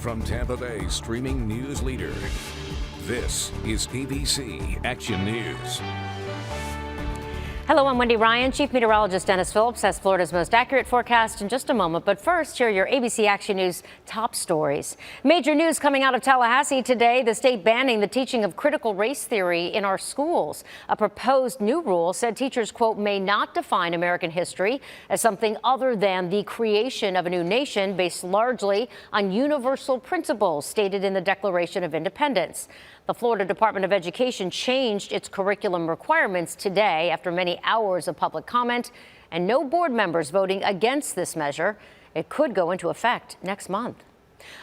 From Tampa Bay streaming news leader, this is ABC Action News. Hello, I'm Wendy Ryan. Chief Meteorologist Dennis Phillips has Florida's most accurate forecast in just a moment. But first, here are your ABC Action News top stories. Major news coming out of Tallahassee today, the state banning the teaching of critical race theory in our schools. A proposed new rule said teachers, quote, may not define American history as something other than the creation of a new nation based largely on universal principles stated in the Declaration of Independence. The Florida Department of Education changed its curriculum requirements today after many hours of public comment and no board members voting against this measure. It could go into effect next month.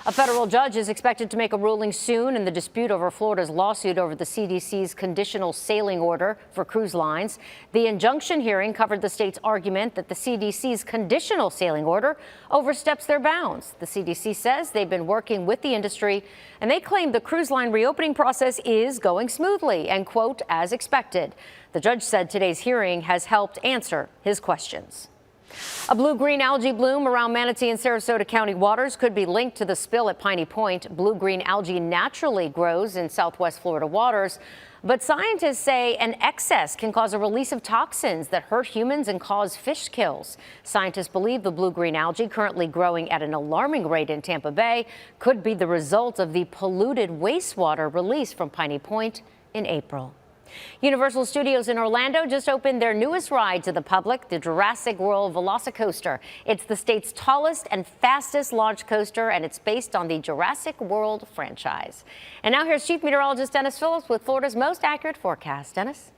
A federal judge is expected to make a ruling soon in the dispute over Florida's lawsuit over the CDC's conditional sailing order for cruise lines. The injunction hearing covered the state's argument that the CDC's conditional sailing order oversteps their bounds. The CDC says they've been working with the industry, and they claim the cruise line reopening process is going smoothly and, quote, as expected. The judge said today's hearing has helped answer his questions. A blue-green algae bloom around Manatee and Sarasota County waters could be linked to the spill at Piney Point. Blue-green algae naturally grows in southwest Florida waters, but scientists say an excess can cause a release of toxins that hurt humans and cause fish kills. Scientists believe the blue-green algae, currently growing at an alarming rate in Tampa Bay, could be the result of the polluted wastewater released from Piney Point in April. Universal Studios in Orlando just opened their newest ride to the public, the Jurassic World Velocicoaster. It's the state's tallest and fastest launch coaster, and it's based on the Jurassic World franchise. And now here's Chief Meteorologist Dennis Phillips with Florida's most accurate forecast. Dennis?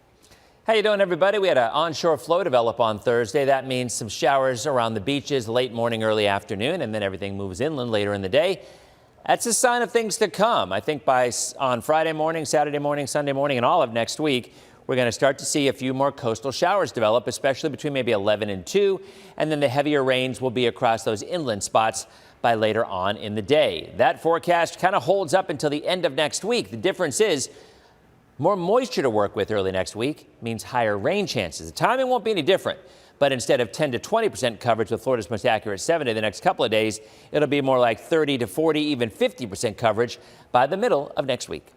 How you doing, everybody? We had an onshore flow develop on Thursday. That means some showers around the beaches late morning, early afternoon, and then everything moves inland later in the day. That's a sign of things to come. I think on Friday morning, Saturday morning, Sunday morning, and all of next week, we're going to start to see a few more coastal showers develop, especially between maybe 11 and 2. And then the heavier rains will be across those inland spots by later on in the day. That forecast kind of holds up until the end of next week. The difference is more moisture to work with early next week means higher rain chances. The timing won't be any different. But instead of 10 to 20% coverage with Florida's most accurate 7 day the next couple of days, it'll be more like 30 to 40, even 50% coverage by the middle of next week.